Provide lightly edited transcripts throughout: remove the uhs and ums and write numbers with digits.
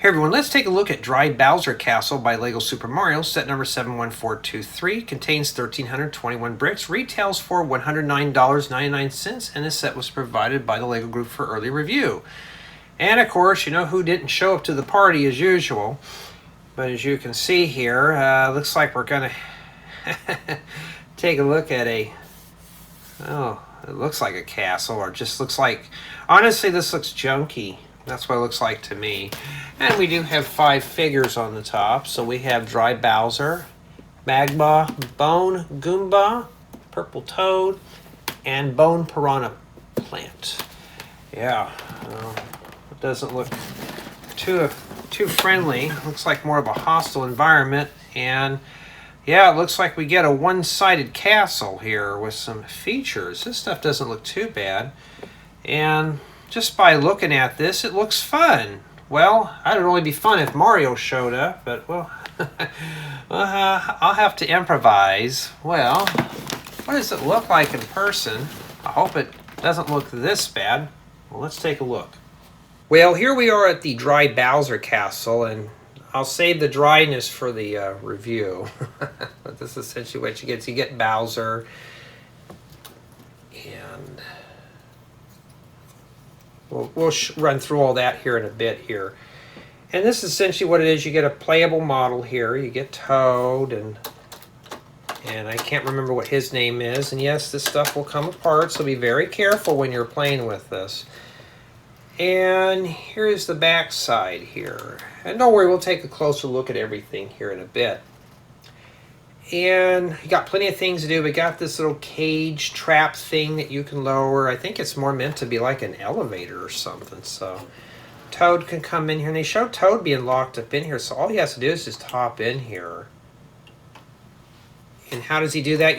Hey everyone, let's take a look at Dry Bowser Castle by LEGO Super Mario. Set number 71423 contains 1,321 bricks, retails for $109.99, and this set was provided by the LEGO Group for early review. And of course, you know who didn't show up to the party as usual. But as you can see here, looks like we're going to take a look at it looks like a castle, or just looks like, honestly this looks junky. That's what it looks like to me. And we do have 5 figures on the top. So we have Dry Bowser, Magma, Bone Goomba, Purple Toad, and Bone Piranha Plant. Yeah, it doesn't look too friendly. Looks like more of a hostile environment. And yeah, it looks like we get a one-sided castle here with some features. This stuff doesn't look too bad. And just by looking at this, it looks fun. Well, it'd only be fun if Mario showed up, but well, I'll have to improvise. Well, what does it look like in person? I hope it doesn't look this bad. Well, let's take a look. Well, here we are at the Dry Bowser Castle, and I'll save the dryness for the review. But this is essentially what you get. So you get Bowser, and we'll run through all that here in a bit here. And this is essentially what it is. You get a playable model here. You get Toad, and I can't remember what his name is. And yes, this stuff will come apart, so be very careful when you're playing with this. And here's the back side here. And don't worry, we'll take a closer look at everything here in a bit. And you got plenty of things to do. We got this little cage trap thing that you can lower. I think it's more meant to be like an elevator or something. So Toad can come in here, and they show Toad being locked up in here. So all he has to do is just hop in here. And how does he do that?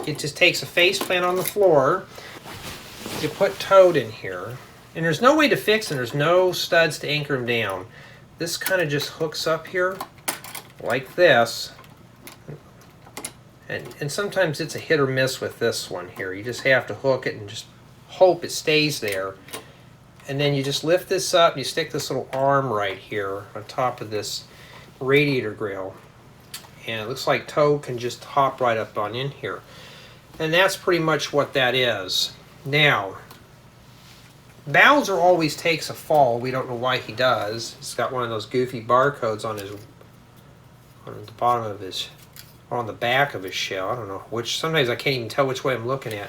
It just takes a face plant on the floor. You put Toad in here, and there's no way to fix him. There's no studs to anchor him down. This kind of just hooks up here like this. And sometimes it's a hit or miss with this one here. You just have to hook it and just hope it stays there. And then you just lift this up, and you stick this little arm right here on top of this radiator grill. And it looks like Toad can just hop right up on in here. And that's pretty much what that is. Now, Bowser always takes a fall. We don't know why he does. He's got one of those goofy barcodes on the bottom of his, or on the back of his shell. I don't know which. Sometimes I can't even tell which way I'm looking at.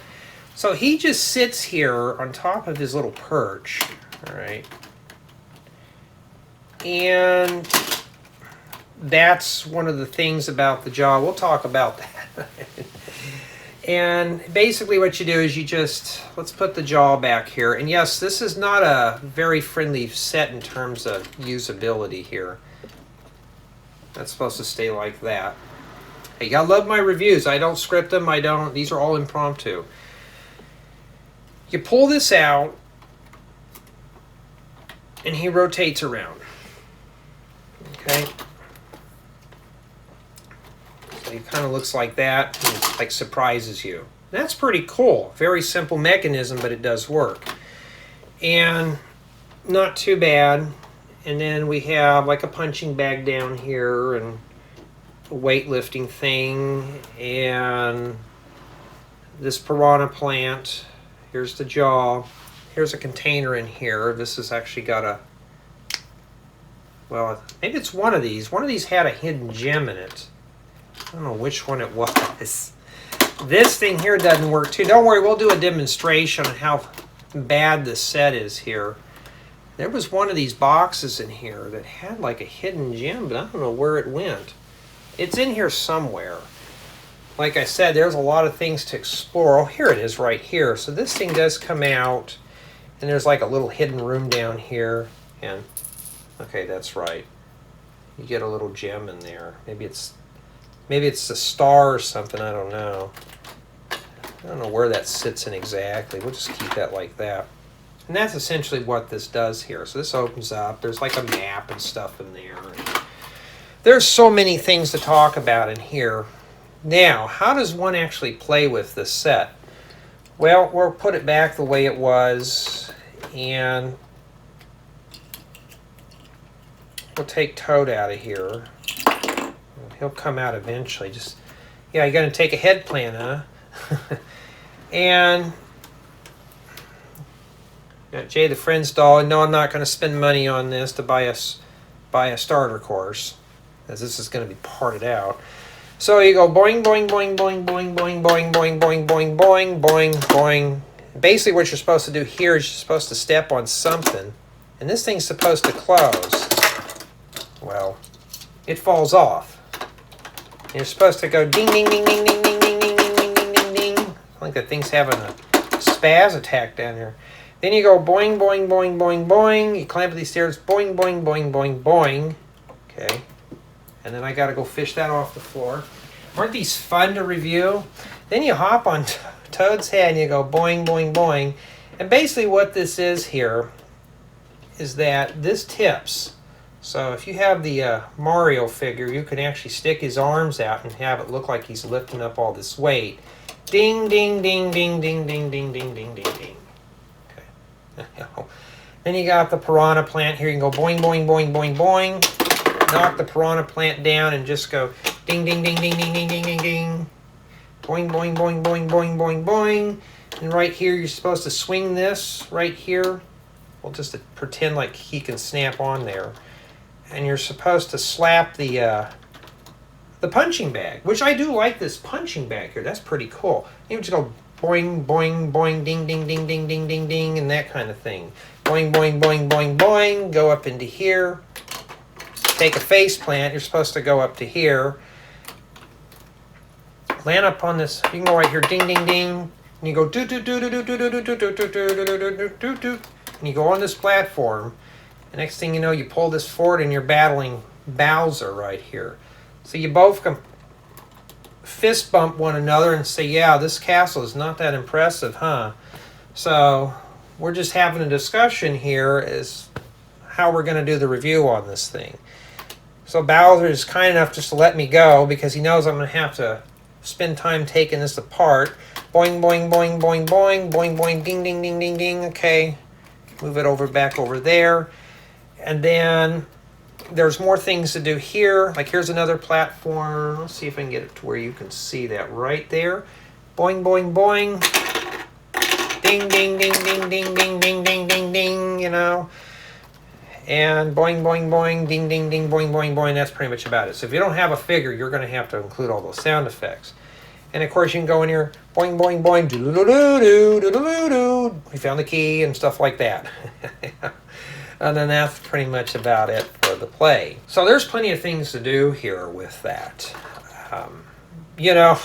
So he just sits here on top of his little perch. All right. And that's one of the things about the jaw. We'll talk about that. And basically what you do is you just, let's put the jaw back here. And yes, this is not a very friendly set in terms of usability here. That's supposed to stay like that. Hey, you gotta love my reviews. I don't script them. These are all impromptu. You pull this out, and he rotates around. Okay? So he kind of looks like that, and it, like, surprises you. That's pretty cool. Very simple mechanism, but it does work. And not too bad. And then we have like a punching bag down here, and a weightlifting thing, and this piranha plant. Here's the jaw. Here's a container in here. This has actually got a, well, maybe it's one of these. One of these had a hidden gem in it. I don't know which one it was. This thing here doesn't work too. Don't worry, we'll do a demonstration on how bad this set is here. There was one of these boxes in here that had like a hidden gem, but I don't know where it went. It's in here somewhere. Like I said, there's a lot of things to explore. Oh, here it is right here. So this thing does come out, and there's like a little hidden room down here. And okay, that's right. You get a little gem in there. Maybe it's a star or something. I don't know. I don't know where that sits in exactly. We'll just keep that like that. And that's essentially what this does here. So this opens up. There's like a map and stuff in there. There's so many things to talk about in here. Now, how does one actually play with this set? Well, we'll put it back the way it was, and we'll take Toad out of here. He'll come out eventually. Just, yeah, you're going to take a head plan, huh? And got Jay the Friends doll. And no, I'm not going to spend money on this to buy a starter course, as this is going to be parted out. So you go boing, boing, boing, boing, boing, boing, boing, boing, boing, boing, boing, boing, boing. Basically what you're supposed to do here is you're supposed to step on something, and this thing's supposed to close. Well, it falls off. And you're supposed to go ding, ding, ding, ding, ding, ding, ding, ding, ding, ding, ding, ding, ding. I think that thing's having a spaz attack down here. Then you go boing, boing, boing, boing, boing. You climb up these stairs, boing, boing, boing, boing, boing. Okay. And then I got to go fish that off the floor. Aren't these fun to review? Then you hop on Toad's head and you go boing, boing, boing. And basically what this is here is that this tips. So if you have the Mario figure, you can actually stick his arms out and have it look like he's lifting up all this weight. Ding, ding, ding, ding, ding, ding, ding, ding, ding, ding, ding. Okay. Then you got the piranha plant here. You can go boing, boing, boing, boing, boing. Knock the piranha plant down and just go ding, ding, ding, ding, ding, ding, ding, ding, ding. Boing, boing, boing, boing, boing, boing, boing. And right here, you're supposed to swing this right here. Well, just to pretend like he can snap on there. And you're supposed to slap the punching bag, which I do like this punching bag here. That's pretty cool. You just go boing, boing, boing, ding, ding, ding, ding, ding, ding, ding, and that kind of thing. Boing, boing, boing, boing, boing. Go up into here. Take a face plant. You're supposed to go up to here. Land up on this. You can go right here. Ding, ding, ding. And you go do do do do do do do do do do do do do do. And you go on this platform. The next thing you know, you pull this forward and you're battling Bowser right here. So you both can fist bump one another and say, yeah, this castle is not that impressive, huh? So we're just having a discussion here as how we're going to do the review on this thing. So Bowser is kind enough just to let me go because he knows I'm going to have to spend time taking this apart. Boing, boing, boing, boing, boing, boing, boing, ding, ding, ding, ding, ding. Okay, move it over back over there. And then there's more things to do here. Like here's another platform. Let's see if I can get it to where you can see that right there. Boing, boing, boing. Ding, ding, ding, ding, ding, ding, ding, ding, ding, ding, you know. And boing, boing, boing, ding, ding, ding, boing, boing, boing. That's pretty much about it. So if you don't have a figure, you're going to have to include all those sound effects. And of course you can go in here, boing, boing, boing, doo-doo-doo-doo, doo-doo-doo-doo. We found the key and stuff like that. And then that's pretty much about it for the play. So there's plenty of things to do here with that. You know,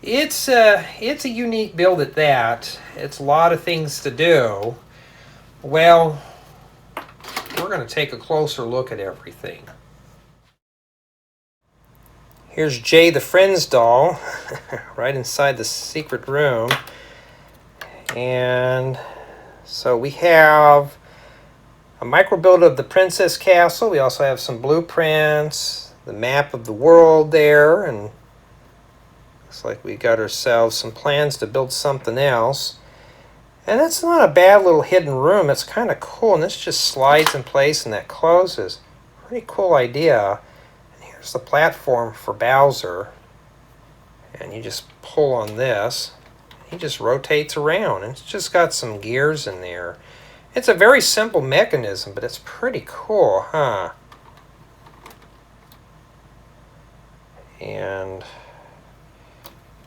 it's a unique build at that. It's a lot of things to do. Well, we're going to take a closer look at everything. Here's Jay the Friends doll, right inside the secret room. And so we have a micro build of the Princess Castle. We also have some blueprints, the map of the world there, and looks like we got ourselves some plans to build something else. And that's not a bad little hidden room. It's kind of cool, and this just slides in place and that closes. Pretty cool idea. And here's the platform for Bowser. And you just pull on this. He just rotates around, and it's just got some gears in there. It's a very simple mechanism, but it's pretty cool, huh? And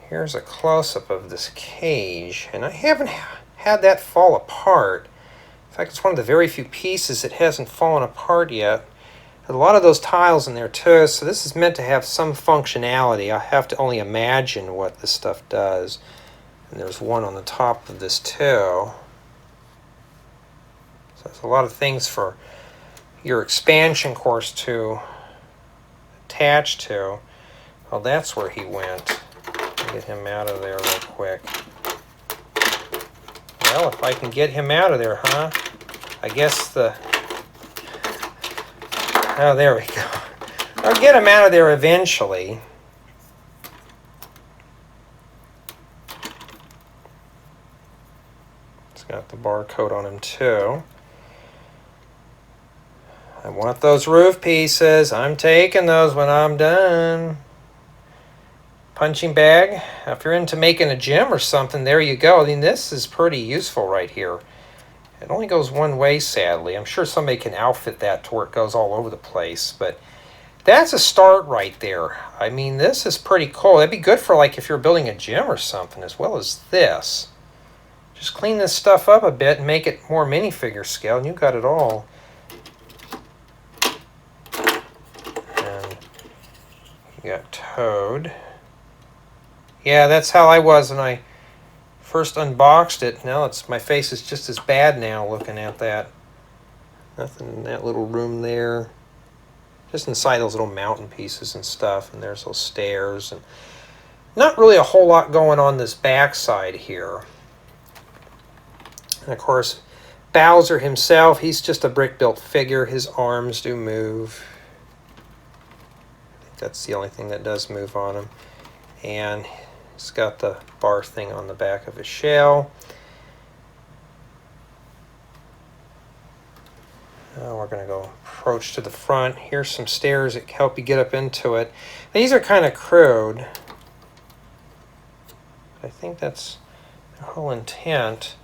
here's a close-up of this cage, and I haven't had that fall apart. In fact, it's one of the very few pieces that hasn't fallen apart yet. There's a lot of those tiles in there too, so this is meant to have some functionality. I have to only imagine what this stuff does. And there's one on the top of this too. There's a lot of things for your expansion course to attach to. Well, that's where he went. Get him out of there real quick. Well, if I can get him out of there, huh? I guess the... Oh, there we go. I'll get him out of there eventually. It's got the barcode on him too. I want those roof pieces. I'm taking those when I'm done. Punching bag. If you're into making a gym or something, there you go. I mean, this is pretty useful right here. It only goes one way, sadly. I'm sure somebody can outfit that to where it goes all over the place, but that's a start right there. I mean, this is pretty cool. That'd be good for like if you're building a gym or something, as well as this. Just clean this stuff up a bit and make it more minifigure scale, and you got it all. And you got Toad. Yeah, that's how I was when I first unboxed it. Now my face is just as bad now looking at that. Nothing in that little room there. Just inside those little mountain pieces and stuff, and there's those stairs, and not really a whole lot going on this back side here. And of course, Bowser himself, he's just a brick-built figure. His arms do move. I think that's the only thing that does move on him. And he's got the bar thing on the back of his shell. Now we're going to go approach to the front. Here's some stairs that help you get up into it. These are kind of crude. I think that's the whole intent.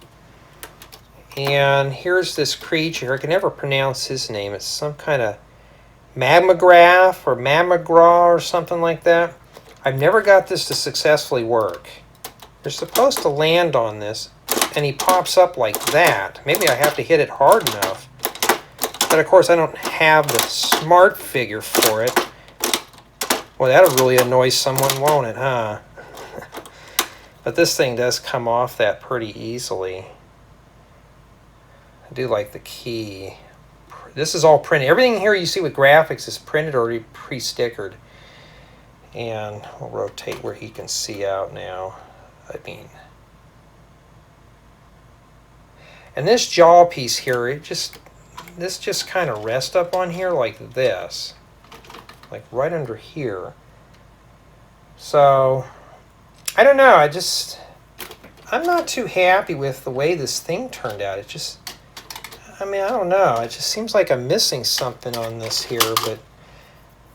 And here's this creature. I can never pronounce his name. It's some kind of mammagraph or mammagraw or something like that. I've never got this to successfully work. You're supposed to land on this, and he pops up like that. Maybe I have to hit it hard enough. But of course, I don't have the smart figure for it. Well, that'll really annoy someone, won't it, huh? But this thing does come off that pretty easily. I do like the key. This is all printed. Everything here you see with graphics is printed or pre-stickered. And we'll rotate where he can see out now. And this jaw piece here, this just kind of rests up on here like this. Like right under here. So, I don't know, I'm not too happy with the way this thing turned out. I don't know. It just seems like I'm missing something on this here, but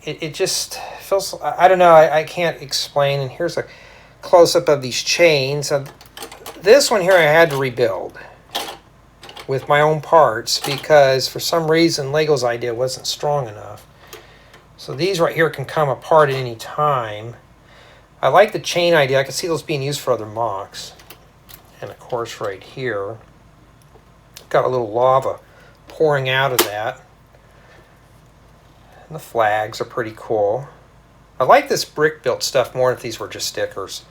it just feels, I don't know, I can't explain. And here's a close-up of these chains. This one here I had to rebuild with my own parts because for some reason Lego's idea wasn't strong enough. So these right here can come apart at any time. I like the chain idea. I can see those being used for other MOCs. And of course right here, got a little lava pouring out of that. And the flags are pretty cool. I like this brick built stuff more if these were just stickers.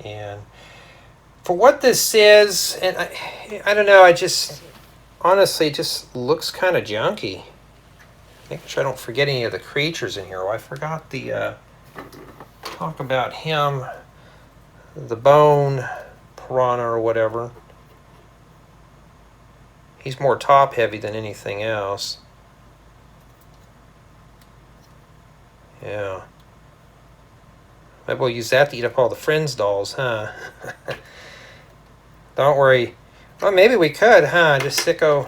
And for what this is, and I don't know, honestly, it just looks kind of junky. Making sure I don't forget any of the creatures in here. Oh, I forgot the, talk about him, the bone piranha or whatever. He's more top heavy than anything else. Yeah. Maybe we'll use that to eat up all the Friends dolls, huh? Don't worry. Well, maybe we could, huh? Just sicko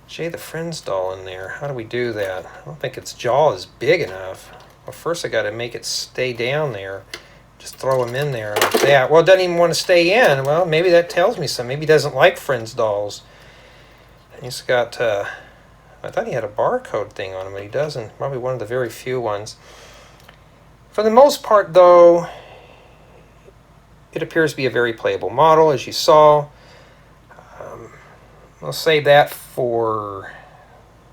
Jay the Friends doll in there. How do we do that? I don't think its jaw is big enough. Well, first I got to make it stay down there. Just throw him in there like that. Well, it doesn't even want to stay in. Well, maybe that tells me something. Maybe he doesn't like Friends dolls. And he's got, I thought he had a barcode thing on him, but he doesn't. Probably one of the very few ones. For the most part, though, it appears to be a very playable model, as you saw. I'll save that for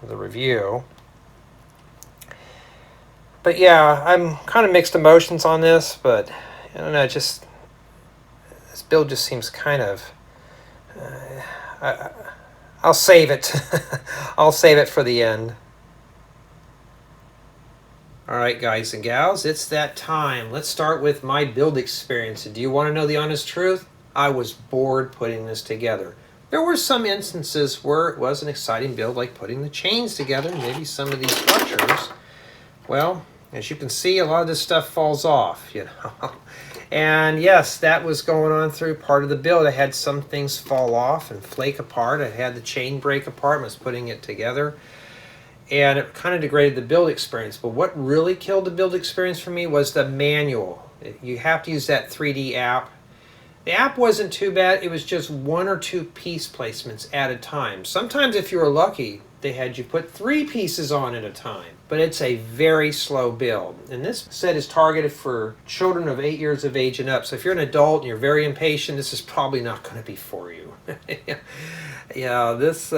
the review. But yeah, I'm kind of mixed emotions on this, but I don't know, this build just seems kind of, I'll save it. I'll save it for the end. Alright guys and gals, it's that time. Let's start with my build experience. Do you want to know the honest truth? I was bored putting this together. There were some instances where it was an exciting build, like putting the chains together, maybe some of these structures. Well, as you can see, a lot of this stuff falls off, you know. And yes, that was going on through part of the build. I had some things fall off and flake apart. I had the chain break apart and was putting it together. And it kind of degraded the build experience. But what really killed the build experience for me was the manual. You have to use that 3D app. The app wasn't too bad. It was just 1 or 2 piece placements at a time. Sometimes if you were lucky, they had you put 3 pieces on at a time. But it's a very slow build. And this set is targeted for children of 8 years of age and up. So if you're an adult and you're very impatient, this is probably not going to be for you. Yeah, this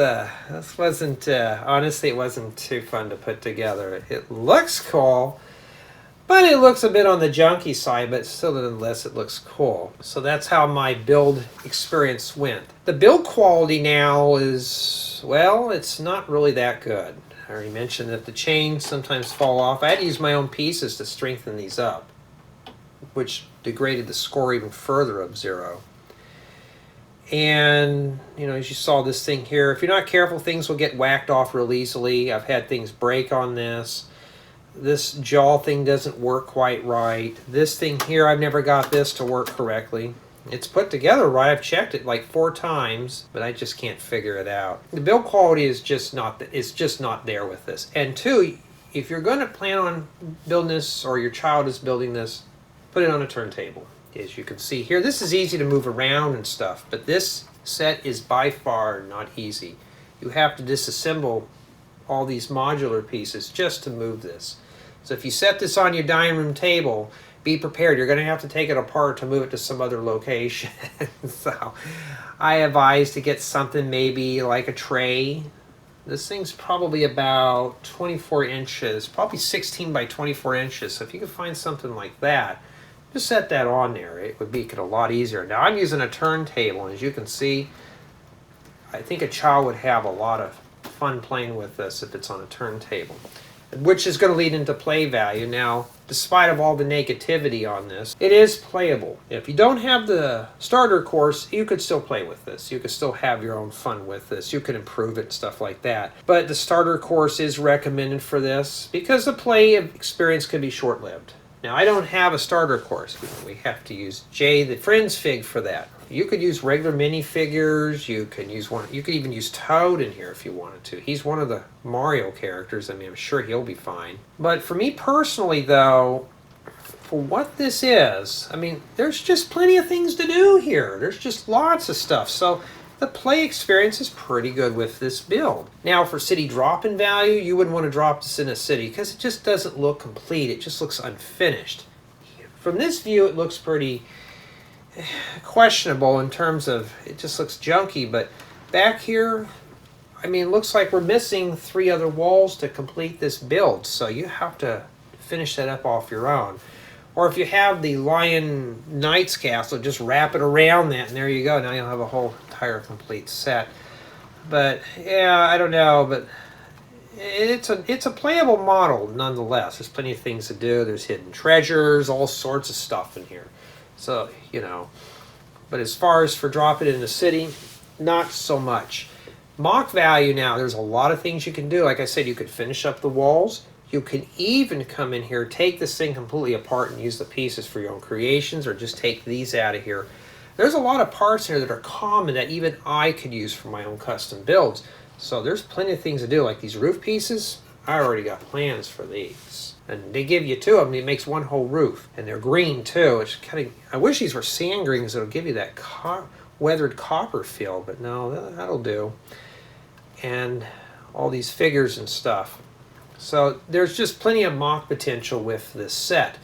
wasn't, honestly, it wasn't too fun to put together. It looks cool, but it looks a bit on the junky side, but still nonetheless it looks cool. So that's how my build experience went. The build quality now is, well, it's not really that good. I already mentioned that the chains sometimes fall off. I had to use my own pieces to strengthen these up, which degraded the score even further of 0. And, you know, as you saw this thing here, if you're not careful, things will get whacked off real easily. I've had things break on this. This jaw thing doesn't work quite right. This thing here, I've never got this to work correctly. It's put together right. I've checked it like 4 times, but I just can't figure it out. The build quality is just not there with this. And 2, if you're going to plan on building this, or your child is building this, put it on a turntable. As you can see here, this is easy to move around and stuff, but this set is by far not easy. You have to disassemble all these modular pieces just to move this. So if you set this on your dining room table, be prepared. You're going to have to take it apart to move it to some other location. So I advise to get something maybe like a tray. This thing's probably about 24 inches, probably 16 by 24 inches. So if you can find something like that, just set that on there. It would make it a lot easier. Now I'm using a turntable, and as you can see, I think a child would have a lot of fun playing with this if it's on a turntable, which is going to lead into play value. Now, despite of all the negativity on this, it is playable. If you don't have the starter course, you could still play with this. You could still have your own fun with this. You can improve it, stuff like that. But the starter course is recommended for this because the play experience could be short-lived. Now, I don't have a starter course. We have to use Jay the Friends Fig for that. You could use regular minifigures. You can use one. You could even use Toad in here if you wanted to. He's one of the Mario characters. I mean, I'm sure he'll be fine. But for me personally, though, for what this is, I mean, there's just plenty of things to do here. There's just lots of stuff. So the play experience is pretty good with this build. Now, for city drop-in value, you wouldn't want to drop this in a city because it just doesn't look complete. It just looks unfinished. From this view, it looks pretty questionable in terms of, it just looks junky. But back here, I mean, it looks like we're missing 3 other walls to complete this build. So you have to finish that up off your own. Or if you have the Lion Knight's Castle, just wrap it around that, and there you go. Now you'll have a whole entire complete set. But yeah, I don't know, but it's a playable model nonetheless. There's plenty of things to do. There's hidden treasures, all sorts of stuff in here. So, you know, but as far as for dropping it in the city, not so much. MOC value now, there's a lot of things you can do. Like I said, you could finish up the walls. You can even come in here, take this thing completely apart and use the pieces for your own creations, or just take these out of here. There's a lot of parts here that are common that even I could use for my own custom builds. So there's plenty of things to do, like these roof pieces. I already got plans for these. And they give you 2 of them, it makes one whole roof. And they're green too. It's kind of, I wish these were sand greens that'll give you that weathered copper feel, but no, that'll do. And all these figures and stuff. So there's just plenty of MOC potential with this set.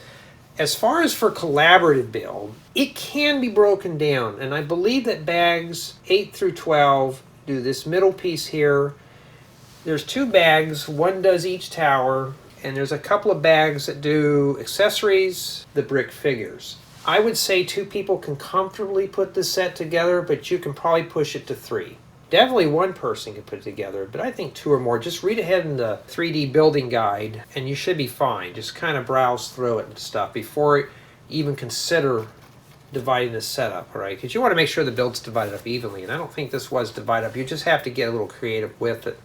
As far as for collaborative build, it can be broken down. And I believe that bags 8 through 12 do this middle piece here. There's 2 bags, one does each tower, and there's a couple of bags that do accessories, the brick figures. I would say 2 people can comfortably put this set together, but you can probably push it to 3. Definitely 1 person can put it together, but I think 2 or more. Just read ahead in the 3D building guide, and you should be fine. Just kind of browse through it and stuff before you even consider dividing this setup, all right? Because you want to make sure the build's divided up evenly, and I don't think this was divided up. You just have to get a little creative with it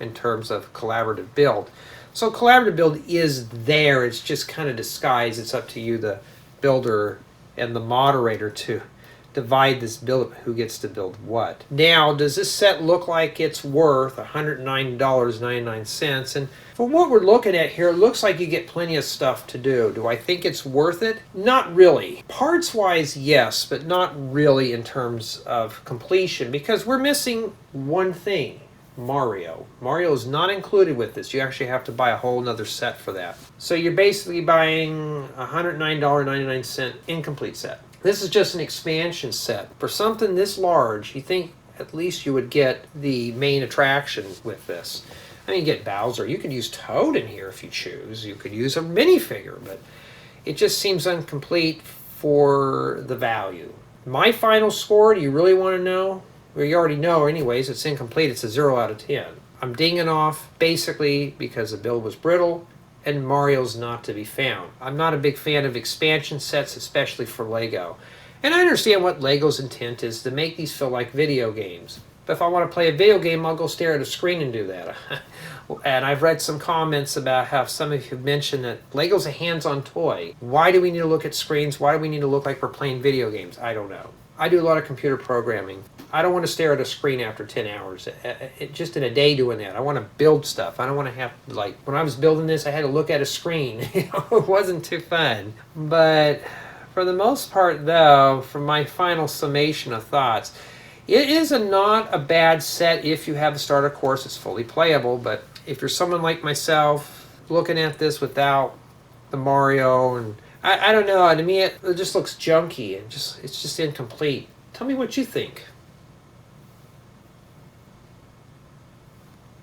in terms of collaborative build. So collaborative build is there. It's just kind of disguised. It's up to you, the builder, and the moderator to divide this build, who gets to build what. Now, does this set look like it's worth $109.99? And for what we're looking at here, it looks like you get plenty of stuff to do. Do I think it's worth it? Not really. Parts-wise, yes, but not really in terms of completion, because we're missing one thing. Mario. Mario is not included with this. You actually have to buy a whole nother set for that. So you're basically buying a $109.99 incomplete set. This is just an expansion set. For something this large, you think at least you would get the main attraction with this. I mean, you get Bowser. You could use Toad in here if you choose. You could use a minifigure, but it just seems incomplete for the value. My final score, do you really want to know? Well, you already know anyways, it's incomplete. It's a 0 out of 10. I'm dinging off basically because the build was brittle and Mario's not to be found. I'm not a big fan of expansion sets, especially for Lego. And I understand what Lego's intent is, to make these feel like video games. But if I want to play a video game, I'll go stare at a screen and do that. And I've read some comments about how some of you have mentioned that Lego's a hands-on toy. Why do we need to look at screens? Why do we need to look like we're playing video games? I don't know. I do a lot of computer programming. I don't want to stare at a screen after 10 hours. Just in a day doing that. I want to build stuff. I don't want to have, like, when I was building this, I had to look at a screen. It wasn't too fun. But for the most part, though, from my final summation of thoughts, it is not a bad set if you have the starter course. It's fully playable. But if you're someone like myself, looking at this without the Mario, and I don't know, to me it just looks junky and it's just incomplete. Tell me what you think.